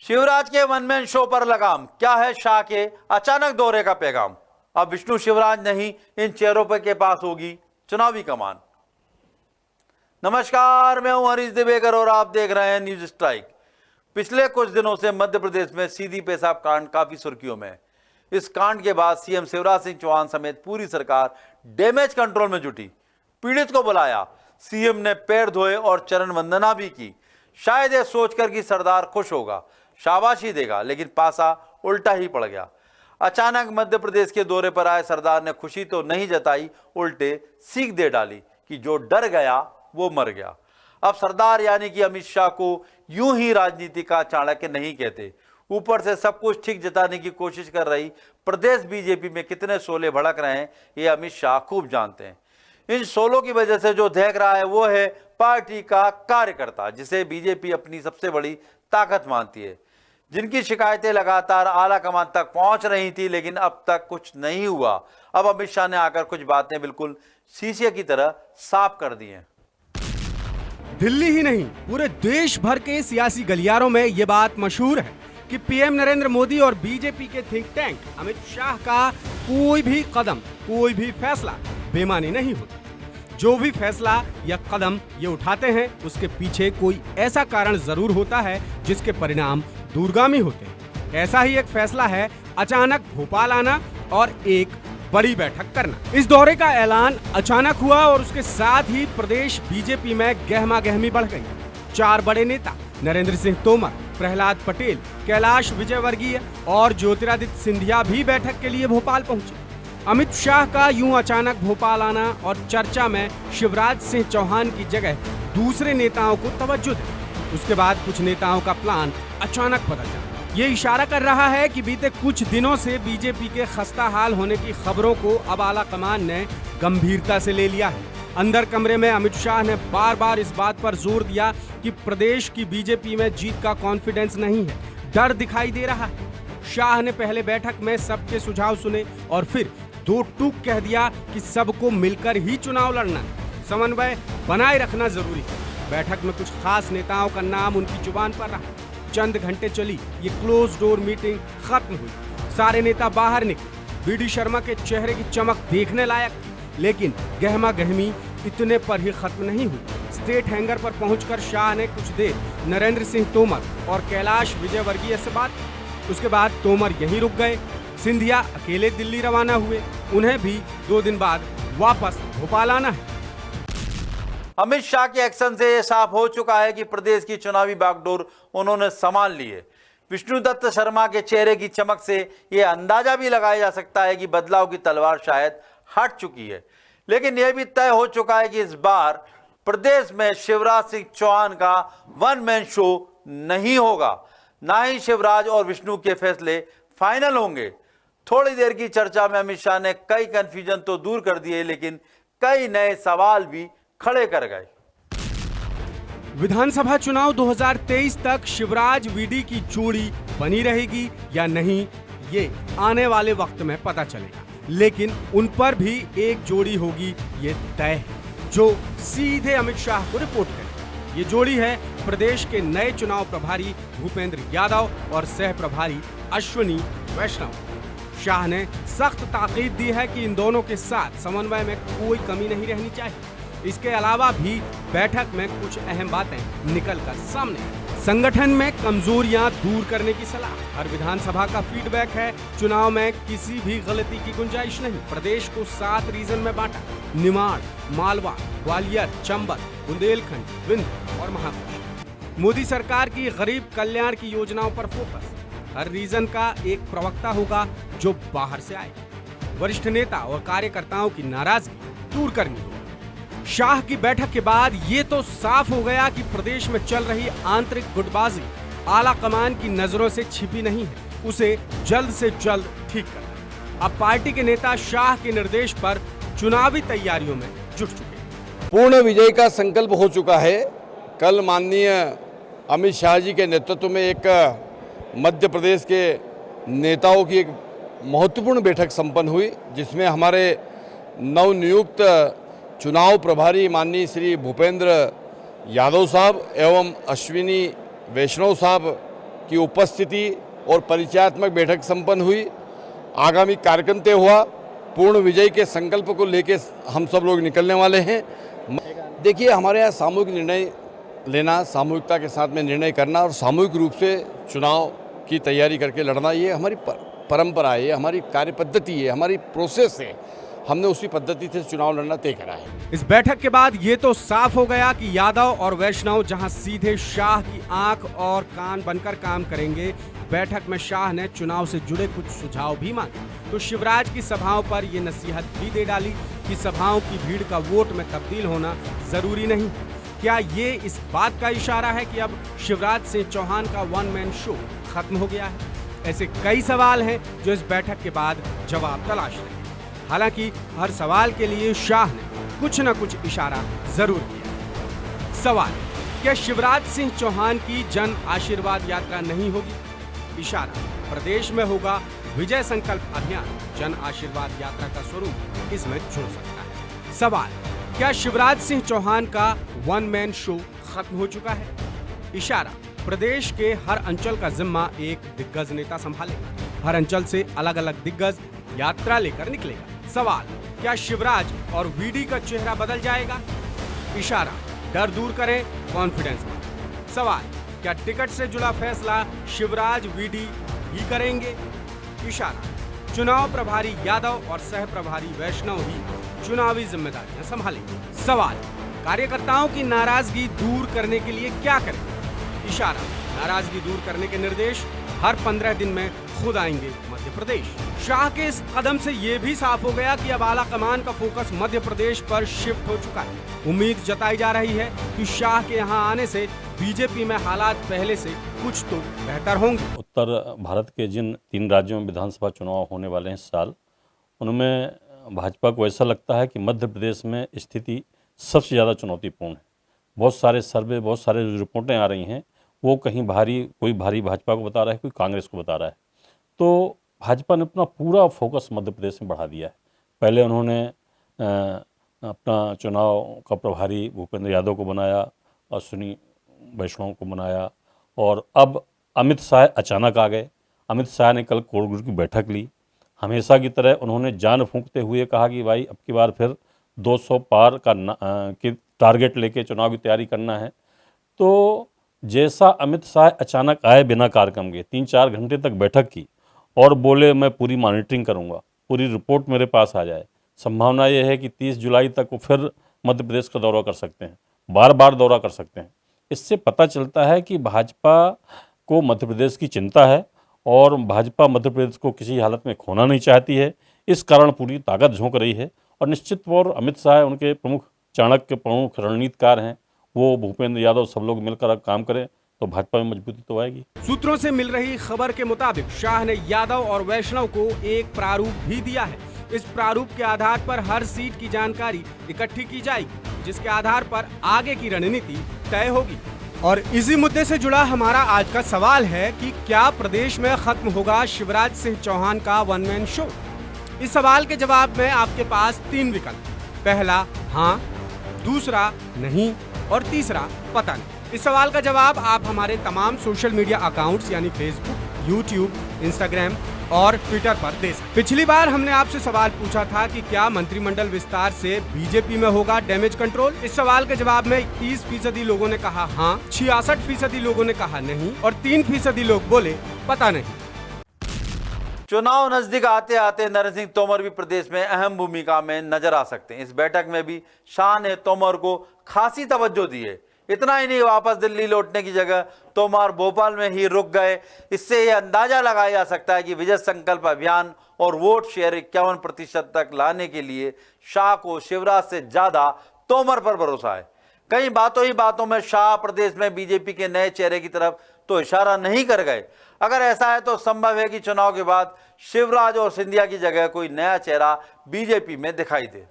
शिवराज के one man show पर लगाम, क्या है शाह के अचानक दौरे का पैगाम। अब विष्णु शिवराज नहीं, इन चेहरों पर के पास होगी चुनावी कमान। नमस्कार, मैं हूं हरीश दिवेकर और आप देख रहे हैं न्यूज स्ट्राइक। पिछले कुछ दिनों से मध्य प्रदेश में सीधी पेशाब कांड काफी सुर्खियों में है। इस कांड के बाद सीएम शिवराज सिंह चौहान समेत पूरी सरकार डैमेज कंट्रोल में जुटी। पीड़ित को बुलाया, सीएम ने पैर धोए और चरण वंदना भी की, शायद ये सोचकर कि सरदार खुश होगा, शाबाशी देगा, लेकिन पासा उल्टा ही पड़ गया। अचानक मध्य प्रदेश के दौरे पर आए सरदार ने खुशी तो नहीं जताई, उल्टे सीख दे डाली कि जो डर गया वो मर गया। अब सरदार यानी कि अमित शाह को यूं ही राजनीति का चाणक्य नहीं कहते। ऊपर से सब कुछ ठीक जताने की कोशिश कर रही प्रदेश बीजेपी में कितने शोले भड़क रहे हैं ये अमित शाह खूब जानते हैं। इन शोलों की वजह से जो देख रहा है वो है पार्टी का कार्यकर्ता, जिसे बीजेपी अपनी सबसे बड़ी ताकत मानती है, जिनकी शिकायतें लगातार आला कमान तक पहुंच रही थी, लेकिन अब तक कुछ नहीं हुआ। अब अमित शाह ने आकर कुछ बातें बिल्कुल शीशे की तरह साफ कर दी हैं। दिल्ली ही नहीं, पूरे देश भर के सियासी गलियारों में ये बात मशहूर है कि पीएम नरेंद्र मोदी और बीजेपी के थिंक टैंक अमित शाह का कोई भी कदम, कोई भी फैसला बेमानी नहीं होता। जो भी फैसला या कदम ये उठाते हैं उसके पीछे कोई ऐसा कारण जरूर होता है जिसके परिणाम दूरगामी होते हैं। ऐसा ही एक फैसला है अचानक भोपाल आना और एक बड़ी बैठक करना। इस दौरे का ऐलान अचानक हुआ और उसके साथ ही प्रदेश बीजेपी में गहमा गहमी बढ़ गई। 4 बड़े नेता नरेंद्र सिंह तोमर, प्रहलाद पटेल, कैलाश विजयवर्गीय और ज्योतिरादित्य सिंधिया भी बैठक के लिए भोपाल पहुंचे। अमित शाह का यूं अचानक भोपाल आना और चर्चा में शिवराज सिंह चौहान की जगह दूसरे नेताओं को तवज्जो दे। उसके बाद कुछ नेताओं का प्लान अचानक बदल जाता। ये इशारा कर रहा है कि बीते कुछ दिनों से बीजेपी के खस्ता हाल होने की खबरों को अब आला कमान ने गंभीरता से ले लिया है। अंदर कमरे में अमित शाह ने बार बार इस बात पर जोर दिया कि प्रदेश की बीजेपी में जीत का कॉन्फिडेंस नहीं है, डर दिखाई दे रहा है। शाह ने पहले बैठक में सबके सुझाव सुने और फिर 2 टूक कह दिया कि सबको मिलकर ही चुनाव लड़ना है, समन्वय बनाए रखना जरूरी है। बैठक में कुछ खास नेताओं का नाम उनकी जुबान पर रहा। चंद घंटे चली ये क्लोज डोर मीटिंग खत्म हुई, सारे नेता बाहर निकले। बीडी शर्मा के चेहरे की चमक देखने लायक, लेकिन गहमा गहमी इतने पर ही खत्म नहीं हुई। स्टेट हैंगर पर पहुंचकर शाह ने कुछ देर नरेंद्र सिंह तोमर और कैलाश विजयवर्गीय से बात। उसके बाद तोमर यहीं रुक गए। सिंधिया अकेले दिल्ली रवाना हुए। उन्हें भी 2 दिन बाद वापस भोपाल आना है। अमित शाह के एक्शन से यह साफ हो चुका है कि प्रदेश की चुनावी बागडोर उन्होंने संभाल ली है। विष्णुदत्त शर्मा के चेहरे की चमक से यह अंदाजा भी लगाया जा सकता है कि बदलाव की तलवार शायद हट चुकी है, लेकिन यह भी तय हो चुका है कि इस बार प्रदेश में शिवराज सिंह चौहान का वन मैन शो नहीं होगा। ना ही शिवराज और विष्णु के फैसले फाइनल होंगे। थोड़ी देर की चर्चा में अमित शाह ने कई कंफ्यूजन तो दूर कर दिए, लेकिन कई नए सवाल भी खड़े कर गए। विधानसभा चुनाव 2023 तक शिवराज वीडी की जोड़ी बनी रहेगी या नहीं, ये आने वाले वक्त में पता चलेगा, लेकिन उन पर भी एक जोड़ी होगी ये तय है, जो सीधे अमित शाह को रिपोर्ट करेगी। ये जोड़ी है प्रदेश के नए चुनाव प्रभारी भूपेंद्र यादव और सह प्रभारी अश्विनी वैष्णव। शाह ने सख्त ताकीद दी है कि इन दोनों के साथ समन्वय में कोई कमी नहीं रहनी चाहिए। इसके अलावा भी बैठक में कुछ अहम बातें निकल कर सामने आई। संगठन में कमजोरियां दूर करने की सलाह। हर विधानसभा का फीडबैक है, चुनाव में किसी भी गलती की गुंजाइश नहीं। प्रदेश को 7 रीजन में बांटा, निमाड़, मालवा, ग्वालियर, चंबल, बुंदेलखंड, विंध्य और महाराष्ट्र। मोदी सरकार की गरीब कल्याण की योजनाओं पर फोकस। हर रीजन का एक प्रवक्ता होगा जो बाहर से आए। वरिष्ठ नेता और कार्यकर्ताओं की नाराजगी दूर करनी होगी। शाह की बैठक के बाद ये तो साफ हो गया कि प्रदेश में चल रही आंतरिक गुटबाजी आला कमान की नजरों से छिपी नहीं है, उसे जल्द से जल्द ठीक करना। अब पार्टी के नेता शाह के निर्देश पर चुनावी तैयारियों में जुट चुके हैं। पूर्ण विजय का संकल्प हो चुका है। कल माननीय अमित शाह जी के नेतृत्व में एक मध्य प्रदेश के नेताओं की एक महत्वपूर्ण बैठक संपन्न हुई, जिसमें हमारे नवनियुक्त चुनाव प्रभारी माननीय श्री भूपेंद्र यादव साहब एवं अश्विनी वैष्णव साहब की उपस्थिति और परिचयात्मक बैठक संपन्न हुई। आगामी कार्यक्रम तय हुआ। पूर्ण विजय के संकल्प को लेकर हम सब लोग निकलने वाले हैं। देखिए, हमारे यहाँ सामूहिक निर्णय लेना, सामूहिकता के साथ में निर्णय करना और सामूहिक रूप से चुनाव की तैयारी करके लड़ना, ये हमारी परंपरा है, ये हमारी कार्य पद्धति है, हमारी प्रोसेस है। हमने उसी पद्धति से चुनाव लड़ना तय करा है। इस बैठक के बाद ये तो साफ हो गया कि यादव और वैष्णव जहां सीधे शाह की आंख और कान बनकर काम करेंगे, बैठक में शाह ने चुनाव से जुड़े कुछ सुझाव भी मांगे। तो शिवराज की सभाओं पर ये नसीहत भी दे डाली कि सभाओं की भीड़ का वोट में तब्दील होना जरूरी नहीं। क्या ये इस बात का इशारा है कि अब शिवराज सिंह चौहान का वन मैन शो खत्म हो गया है? ऐसे कई सवाल हैं जो इस बैठक के बाद जवाब तलाश रहे हैं। हालांकि हर सवाल के लिए शाह ने कुछ न कुछ इशारा जरूर किया। सवाल, क्या शिवराज सिंह चौहान की जन आशीर्वाद यात्रा नहीं होगी? इशारा, प्रदेश में होगा विजय संकल्प अभियान। जन आशीर्वाद यात्रा का स्वरूप इसमें जुड़ सकता है। सवाल, क्या शिवराज सिंह चौहान का वन मैन शो खत्म हो चुका है? इशारा, प्रदेश के हर अंचल का जिम्मा एक दिग्गज नेता संभालेगा। हर अंचल से अलग अलग दिग्गज यात्रा लेकर निकलेगा। सवाल, क्या शिवराज और वीडी का चेहरा बदल जाएगा? इशारा, डर दूर करें, कॉन्फिडेंस बढ़े। सवाल, क्या टिकट से जुड़ा फैसला शिवराज वीडी ही करेंगे? इशारा, चुनाव प्रभारी यादव और सह प्रभारी वैष्णव ही चुनावी जिम्मेदारियां संभालेंगे। सवाल, कार्यकर्ताओं की नाराजगी दूर करने के लिए क्या करें? इशारा, नाराजगी दूर करने के निर्देश हर 15 दिन में खुद आएंगे मध्य प्रदेश। शाह के इस कदम से ये भी साफ हो गया कि अब आला कमान का फोकस मध्य प्रदेश पर शिफ्ट हो चुका है। उम्मीद जताई जा रही है कि शाह के यहाँ आने से बीजेपी में हालात पहले से कुछ तो बेहतर होंगे। उत्तर भारत के जिन 3 राज्यों में विधानसभा चुनाव होने वाले हैं इस साल, उनमें भाजपा को ऐसा लगता है कि मध्य प्रदेश में स्थिति सबसे ज़्यादा चुनौतीपूर्ण है। बहुत सारे सर्वे, बहुत सारे रिपोर्टें आ रही हैं, वो कहीं कोई भारी भाजपा को बता रहा है, कोई कांग्रेस को बता रहा है। तो भाजपा ने अपना पूरा फोकस मध्य प्रदेश में बढ़ा दिया है। पहले उन्होंने अपना चुनाव का प्रभारी भूपेंद्र यादव को बनाया, अश्विनी वैष्णव को बनाया, और अब अमित शाह अचानक आ गए। अमित शाह ने कल कोर ग्रुप की बैठक ली। हमेशा की तरह उन्होंने जान फूंकते हुए कहा कि भाई अब की बार फिर 200 पार का की टारगेट लेके चुनाव की तैयारी करना है। तो जैसा अमित शाह अचानक आए बिना कार्यक्रम के, 3-4 घंटे तक बैठक की और बोले मैं पूरी मॉनिटरिंग करूंगा, पूरी रिपोर्ट मेरे पास आ जाए। संभावना यह है कि 30 जुलाई तक वो फिर मध्य प्रदेश का दौरा कर सकते हैं, बार बार दौरा कर सकते हैं। इससे पता चलता है कि भाजपा को मध्य प्रदेश की चिंता है और भाजपा मध्य प्रदेश को किसी हालत में खोना नहीं चाहती है। इस कारण पूरी ताकत झोंक रही है और निश्चित तौर अमित शाह उनके प्रमुख चाणक्य, प्रमुख रणनीतिकार हैं, वो भूपेंद्र यादव सब लोग मिलकर काम करें तो भाजपा में मजबूती तो आएगी। सूत्रों से मिल रही खबर के मुताबिक शाह ने यादव और वैष्णव को एक प्रारूप भी दिया है। इस प्रारूप के आधार पर हर सीट की जानकारी इकट्ठी की जाएगी, जिसके आधार पर आगे की रणनीति तय होगी। और इसी मुद्दे से जुड़ा हमारा आज का सवाल है कि क्या प्रदेश में खत्म होगा शिवराज सिंह चौहान का वन मैन शो? इस सवाल के जवाब में आपके पास 3 विकल्प, पहला हाँ, दूसरा नहीं और तीसरा पता नहीं। इस सवाल का जवाब आप हमारे तमाम सोशल मीडिया अकाउंट्स यानी फेसबुक, यूट्यूब, इंस्टाग्राम और ट्विटर पर दे सकते। पिछली बार हमने आपसे सवाल पूछा था कि क्या मंत्रिमंडल विस्तार से बीजेपी में होगा डैमेज कंट्रोल। इस सवाल के जवाब में 30% लोगों ने कहा हाँ, 66% लोगों ने कहा नहीं और 3% लोग बोले पता नहीं। चुनाव नजदीक आते आते नरेंद्र सिंह तोमर भी प्रदेश में अहम भूमिका में नजर आ सकते हैं। इस बैठक में भी शाह ने तोमर को खासी तवज्जो दी है। इतना ही नहीं, वापस दिल्ली लौटने की जगह तोमर भोपाल में ही रुक गए। इससे यह अंदाजा लगाया जा सकता है कि विजय संकल्प अभियान और वोट शेयर 51% तक लाने के लिए शाह को शिवराज से ज्यादा तोमर पर भरोसा है। कई बातों ही बातों में शाह प्रदेश में बीजेपी के नए चेहरे की तरफ तो इशारा नहीं कर गए। अगर ऐसा है तो संभव है कि चुनाव के बाद शिवराज और सिंधिया की जगह कोई नया चेहरा बीजेपी में दिखाई दे।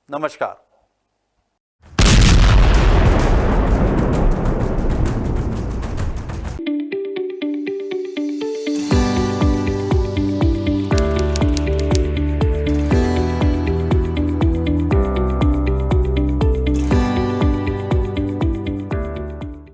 नमस्कार।